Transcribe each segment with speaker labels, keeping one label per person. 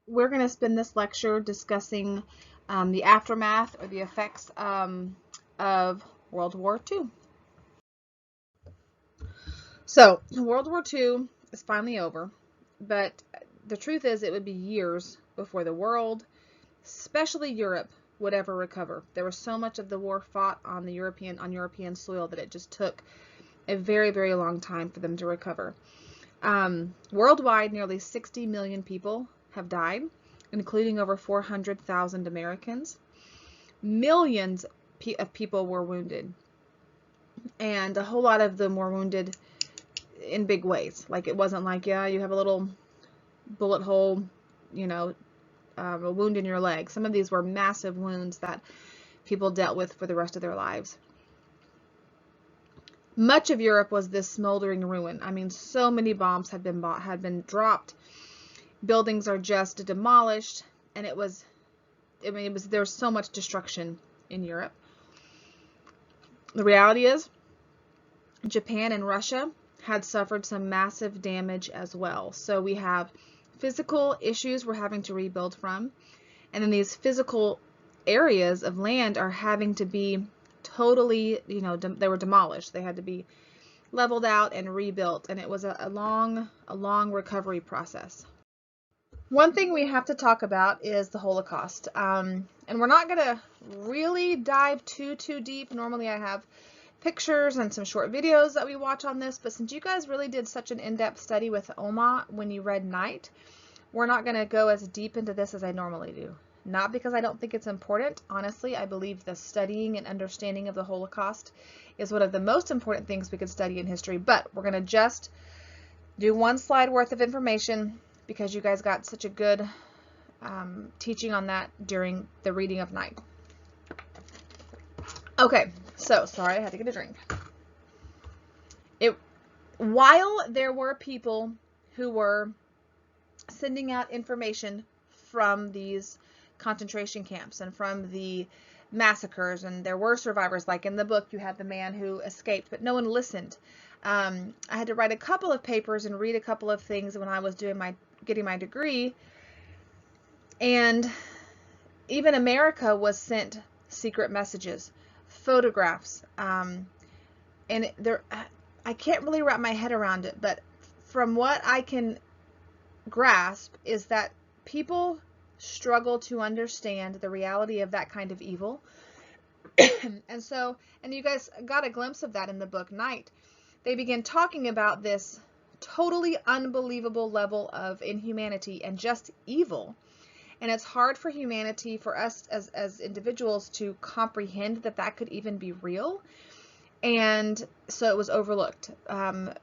Speaker 1: we're going to spend this lecture discussing the aftermath or the effects of World War II. So, World War II is finally over, but the truth is it would be years before the world, especially Europe, would ever recover. There was so much of the war fought on European soil that it just took a very, very long time for them to recover. Worldwide, nearly 60 million people have died, including over 400,000 Americans. Millions of people were wounded, and a whole lot of them were wounded in big ways. Like, it wasn't like, yeah, you have a little bullet hole, a wound in your leg. Some of these were massive wounds that people dealt with for the rest of their lives. Much of Europe was this smoldering ruin. I mean, so many bombs had been dropped. Buildings are just demolished, and there was so much destruction in Europe. The reality is, Japan and Russia had suffered some massive damage as well. So we have physical issues we're having to rebuild from, and then these physical areas of land are having to be totally, they were demolished. They had to be leveled out and rebuilt, and it was a long recovery process. One thing we have to talk about is the Holocaust, and we're not going to really dive too deep. Normally I have pictures and some short videos that we watch on this, but since you guys really did such an in-depth study with Oma when you read Night, we're not going to go as deep into this as I normally do. Not because I don't think it's important. Honestly, I believe the studying and understanding of the Holocaust is one of the most important things we could study in history, but we're going to just do one slide worth of information because you guys got such a good teaching on that during the reading of Night. Okay, so sorry, I had to get a drink. While there were people who were sending out information from these concentration camps and from the massacres, and there were survivors, like in the book you had the man who escaped, but no one listened. I had to write a couple of papers and read a couple of things when I was getting my degree, and even America was sent secret messages, photographs, and I can't really wrap my head around it, but from what I can grasp is that people struggle to understand the reality of that kind of evil. and you guys got a glimpse of that in the book Night. They begin talking about this totally unbelievable level of inhumanity and just evil. And it's hard for humanity, for us as individuals, to comprehend that could even be real. And so it was overlooked.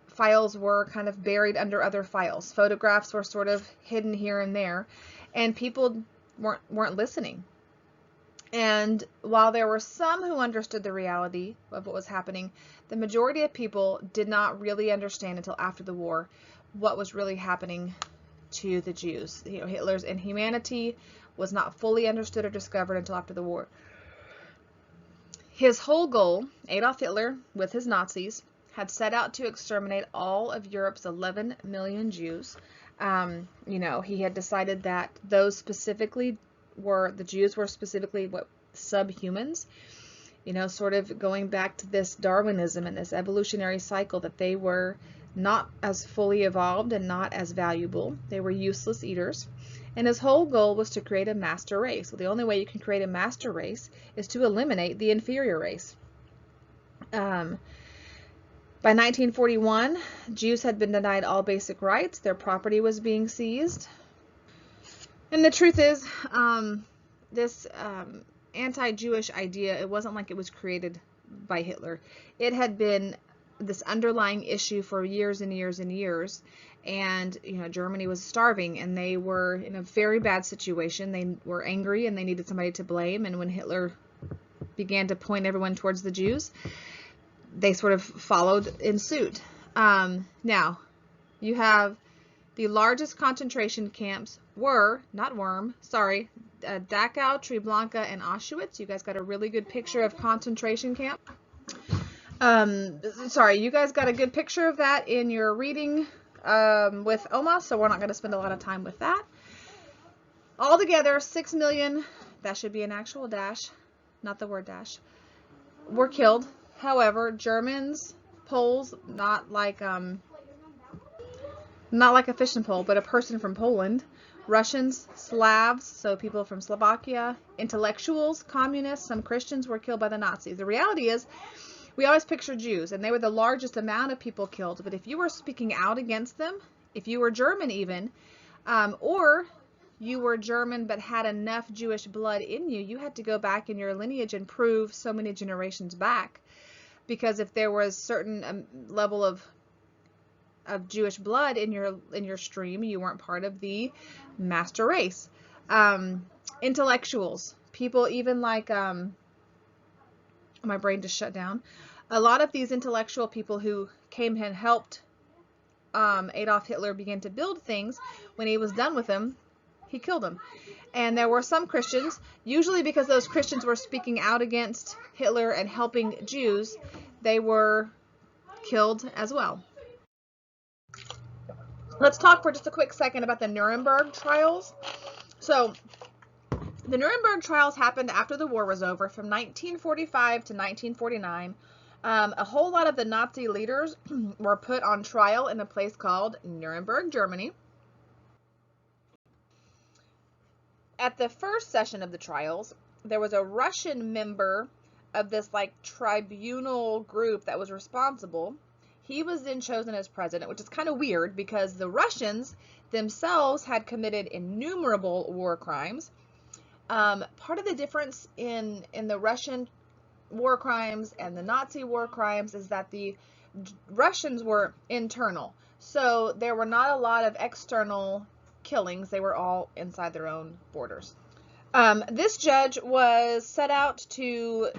Speaker 1: Files were kind of buried under other files. Photographs were sort of hidden here and there. And people weren't listening. And while there were some who understood the reality of what was happening, the majority of people did not really understand until after the war what was really happening to the Jews. Hitler's inhumanity was not fully understood or discovered until after the war. His whole goal, Adolf Hitler with his Nazis, had set out to exterminate all of Europe's 11 million Jews. He had decided that the Jews were specifically subhumans, sort of going back to this Darwinism and this evolutionary cycle, that they were not as fully evolved and not as valuable. They were useless eaters. And his whole goal was to create a master race. Well, the only way you can create a master race is to eliminate the inferior race. By 1941, Jews had been denied all basic rights. Their property was being seized. And the truth is, this anti-Jewish idea, it wasn't like it was created by Hitler. It had been this underlying issue for years and years and years. And, Germany was starving, and they were in a very bad situation. They were angry, and they needed somebody to blame. And when Hitler began to point everyone towards the Jews, they sort of followed in suit. Now, you have the largest concentration camps Dachau, Treblinka, and Auschwitz. You guys got a really good picture of concentration camp. You guys got a good picture of that in your reading with Oma, so we're not going to spend a lot of time with that. Altogether, 6 million, that should be an actual dash, not the word dash, were killed. However, Germans, Poles, not like a fishing pole, but a person from Poland, Russians, Slavs, so people from Slovakia, intellectuals, communists, some Christians were killed by the Nazis. The reality is, we always picture Jews, and they were the largest amount of people killed. But if you were speaking out against them, if you were German even, or you were German but had enough Jewish blood in you, you had to go back in your lineage and prove so many generations back. Because if there was certain level of Jewish blood in your stream, you weren't part of the master race. Intellectuals, people even like my brain just shut down. A lot of these intellectual people who came and helped Adolf Hitler begin to build things, when he was done with them, he killed them. And there were some Christians, usually because those Christians were speaking out against Hitler and helping Jews, they were killed as well. Let's talk for just a quick second about the Nuremberg trials. So, the Nuremberg trials happened after the war was over, from 1945 to 1949. A whole lot of the Nazi leaders were put on trial in a place called Nuremberg, Germany. At the first session of the trials, there was a Russian member of this tribunal group that was responsible. He was then chosen as president, which is kind of weird because the Russians themselves had committed innumerable war crimes. Part of the difference in the Russian war crimes and the Nazi war crimes is that the Russians were internal. So there were not a lot of external killings. They were all inside their own borders. This judge was set out to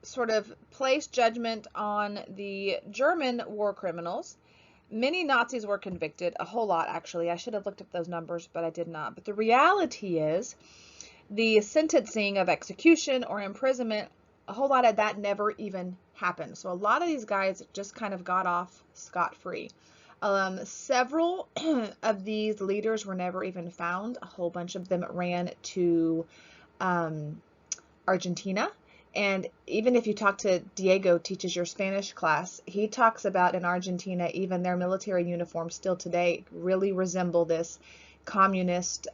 Speaker 1: sort of place judgment on the German war criminals. Many Nazis were convicted, a whole lot actually. I should have looked up those numbers, but I did not. But the reality is, the sentencing of execution or imprisonment, a whole lot of that never even happened. So a lot of these guys just kind of got off scot-free. Several of these leaders were never even found. A whole bunch of them ran to Argentina. And even if you talk to Diego, teaches your Spanish class, he talks about in Argentina, even their military uniforms still today really resemble this communist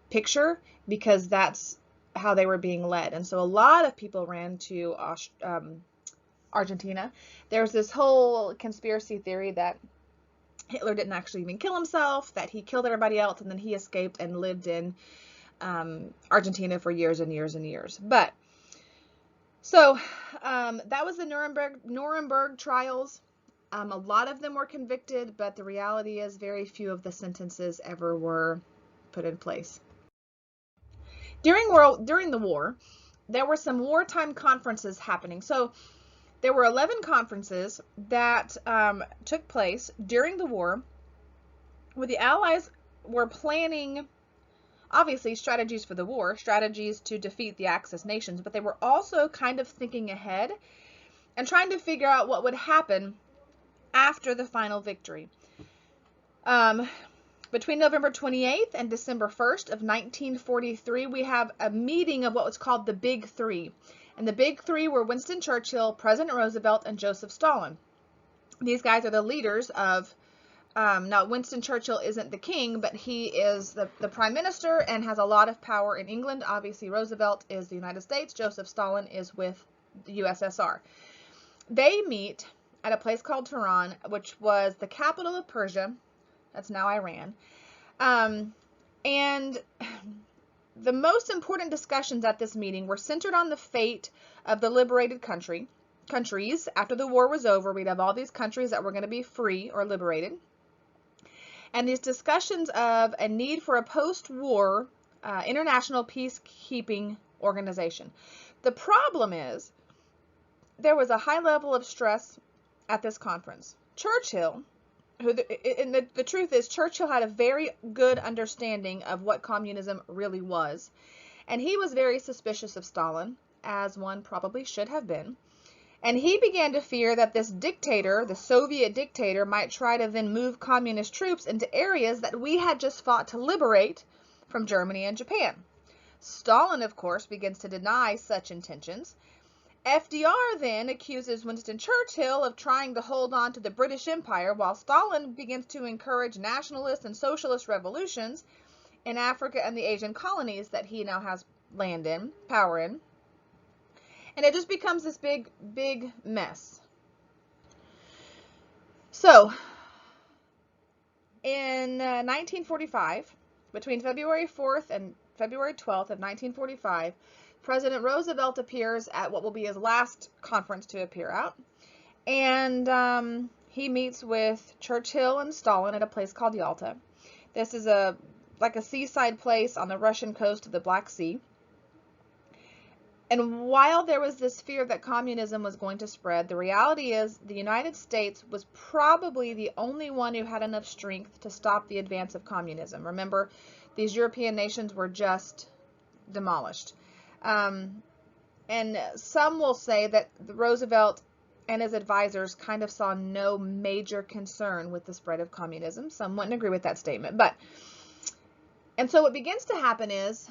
Speaker 1: picture, because that's how they were being led. And so a lot of people ran to Argentina. There's this whole conspiracy theory that Hitler didn't actually even kill himself, that he killed everybody else, and then he escaped and lived in Argentina for years and years and years. But so that was the Nuremberg trials. A lot of them were convicted, but the reality is very few of the sentences ever were put in place. During the war, there were some wartime conferences happening. So there were 11 conferences that took place during the war, where the Allies were planning, obviously, strategies for the war, strategies to defeat the Axis nations, but they were also kind of thinking ahead and trying to figure out what would happen after the final victory. Between November 28th and December 1st of 1943, we have a meeting of what was called the Big Three. And the Big Three were Winston Churchill, President Roosevelt, and Joseph Stalin. These guys are the leaders of, now Winston Churchill isn't the king, but he is the prime minister and has a lot of power in England. Obviously, Roosevelt is the United States. Joseph Stalin is with the USSR. They meet at a place called Tehran, which was the capital of Persia. That's now Iran. And the most important discussions at this meeting were centered on the fate of the liberated countries. After the war was over, we'd have all these countries that were going to be free or liberated. And these discussions of a need for a post-war international peacekeeping organization. The problem is, there was a high level of stress at this conference. Churchill, and the truth is, Churchill had a very good understanding of what communism really was. And he was very suspicious of Stalin, as one probably should have been. And he began to fear that this dictator, the Soviet dictator, might try to then move communist troops into areas that we had just fought to liberate from Germany and Japan. Stalin, of course, begins to deny such intentions. FDR then accuses Winston Churchill of trying to hold on to the British Empire, while Stalin begins to encourage nationalist and socialist revolutions in Africa and the Asian colonies that he now has power in. And it just becomes this big, big mess. So, in 1945, between February 4th and February 12th of 1945, President Roosevelt appears at what will be his last conference to appear at. And he meets with Churchill and Stalin at a place called Yalta. This is like a seaside place on the Russian coast of the Black Sea. And while there was this fear that communism was going to spread, the reality is the United States was probably the only one who had enough strength to stop the advance of communism. Remember, these European nations were just demolished. And some will say that Roosevelt and his advisors kind of saw no major concern with the spread of communism. Some wouldn't agree with that statement. And so what begins to happen is,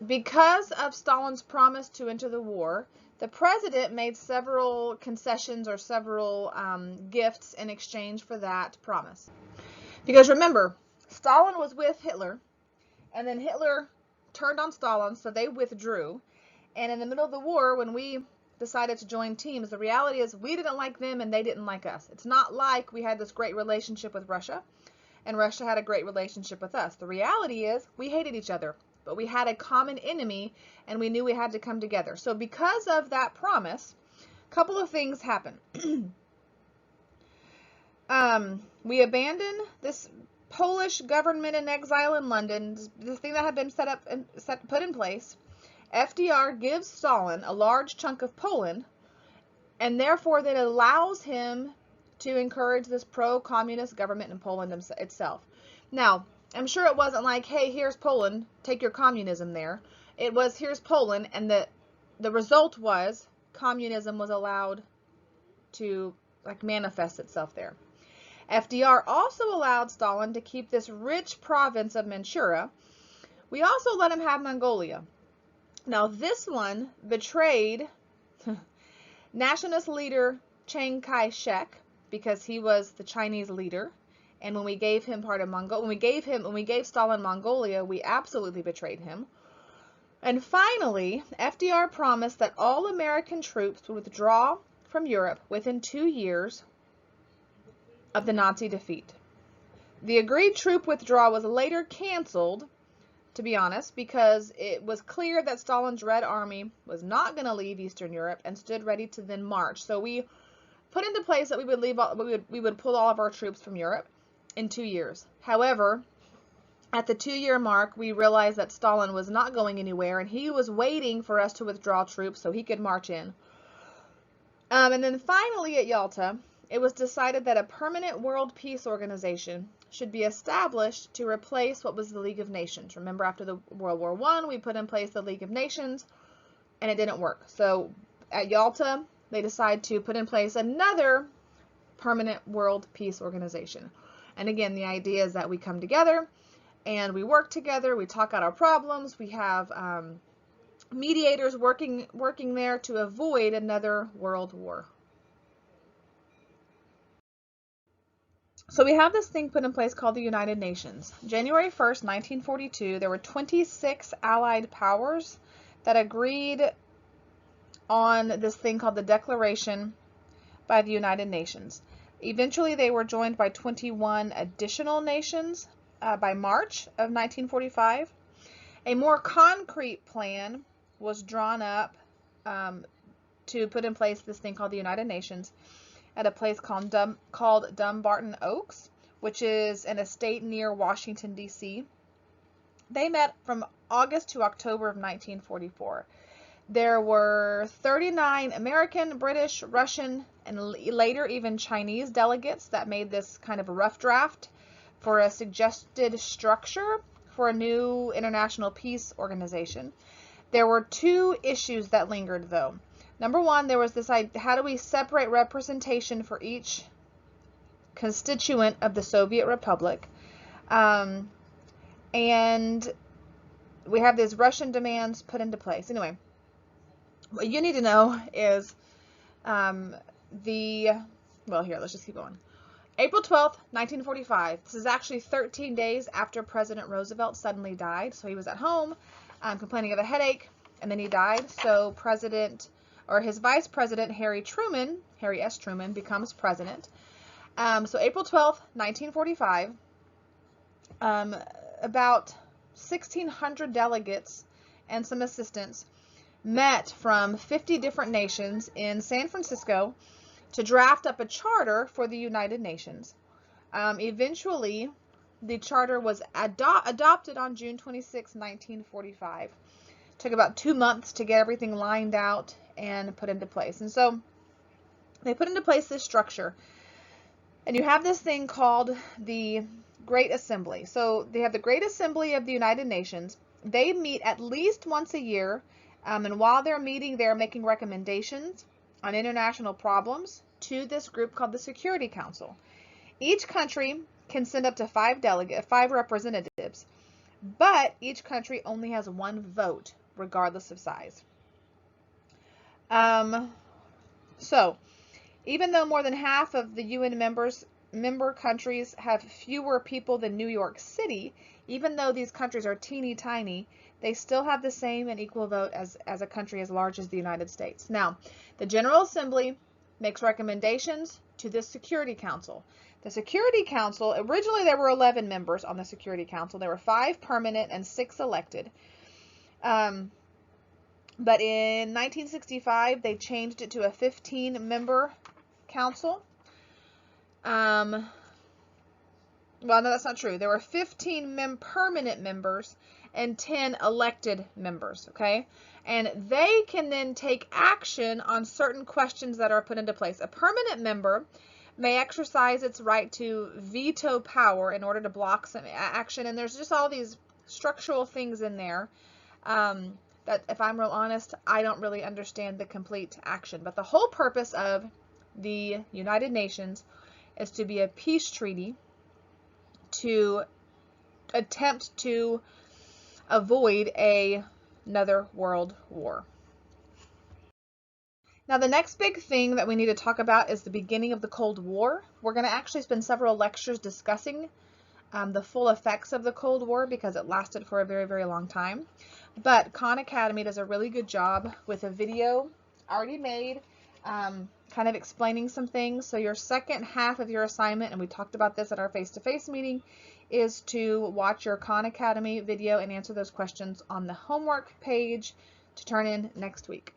Speaker 1: because of Stalin's promise to enter the war, the president made several concessions or several gifts in exchange for that promise. Because remember, Stalin was with Hitler, and then Hitler turned on Stalin, so they withdrew. And in the middle of the war, when we decided to join teams, the reality is we didn't like them and they didn't like us. It's not like we had this great relationship with Russia, and Russia had a great relationship with us. The reality is we hated each other, but we had a common enemy, and we knew we had to come together. So because of that promise, a couple of things happened. We abandoned this Polish government in exile in London, the thing that had been put in place. FDR gives Stalin a large chunk of Poland, and therefore that allows him to encourage this pro-communist government in Poland itself. Now, I'm sure it wasn't like, hey, here's Poland, take your communism there. It was, here's Poland, and the result was communism was allowed to manifest itself there. FDR also allowed Stalin to keep this rich province of Manchuria. We also let him have Mongolia. Now, this one betrayed nationalist leader Chiang Kai-shek, because he was the Chinese leader. And when we gave him part of Mongolia, when we gave Stalin Mongolia, we absolutely betrayed him. And finally, FDR promised that all American troops would withdraw from Europe within 2 years of the Nazi defeat. The agreed troop withdrawal was later canceled, to be honest, because it was clear that Stalin's Red Army was not going to leave Eastern Europe and stood ready to then march. So we put into place that we would pull all of our troops from Europe in 2 years. However, at the 2-year mark, we realized that Stalin was not going anywhere, and he was waiting for us to withdraw troops so he could march in. And then finally at Yalta, it was decided that a permanent world peace organization should be established to replace what was the League of Nations. Remember, after the World War I, we put in place the League of Nations, and it didn't work. So at Yalta, they decided to put in place another permanent world peace organization. And again, the idea is that we come together and we work together, we talk out our problems, we have mediators working there to avoid another world war. So we have this thing put in place called the United Nations. January 1st, 1942, there were 26 allied powers that agreed on this thing called the Declaration by the United Nations. Eventually, they were joined by 21 additional nations by March of 1945. A more concrete plan was drawn up to put in place this thing called the United Nations at a place called Dumbarton Oaks, which is an estate near Washington, D.C. They met from August to October of 1944. There were 39 American, British, Russian, and later even Chinese delegates that made this kind of a rough draft for a suggested structure for a new international peace organization. There were 2 issues that lingered, though. Number one, there was this idea, how do we separate representation for each constituent of the Soviet Republic? And we have these Russian demands put into place. Anyway, what you need to know is well, here, let's just keep going. April 12th, 1945. This is actually 13 days after President Roosevelt suddenly died. So he was at home complaining of a headache, and then he died. So his vice president, Harry S. Truman, becomes president. So April 12th, 1945, about 1,600 delegates and some assistants met from 50 different nations in San Francisco to draft up a charter for the United Nations. Eventually, the charter was adopted on June 26, 1945. It took about 2 months to get everything lined out and put into place. And so they put into place this structure. And you have this thing called the Great Assembly. So they have the Great Assembly of the United Nations. They meet at least once a year. And while they're meeting, they're making recommendations on international problems to this group called the Security Council. Each country can send up to 5 representatives, but each country only has 1 vote, regardless of size. So, even though more than half of the UN member countries have fewer people than New York City, even though these countries are teeny tiny, they still have the same and equal vote as a country as large as the United States. Now, the General Assembly makes recommendations to the Security Council. The Security Council, originally there were 11 members on the Security Council. There were 5 permanent and 6 elected. But in 1965, they changed it to a 15-member council. Well, no, that's not true. There were 15 permanent members and 10 elected members, okay? And they can then take action on certain questions that are put into place. A permanent member may exercise its right to veto power in order to block some action, and there's just all these structural things in there that, if I'm real honest, I don't really understand the complete action. But the whole purpose of the United Nations is to be a peace treaty to attempt to avoid another world war. Now, the next big thing that we need to talk about is the beginning of the Cold War. We're going to actually spend several lectures discussing the full effects of the Cold War because it lasted for a very, very long time. But Khan Academy does a really good job with a video already made, kind of explaining some things. So your second half of your assignment, and we talked about this at our face-to-face meeting, is to watch your Khan Academy video and answer those questions on the homework page to turn in next week.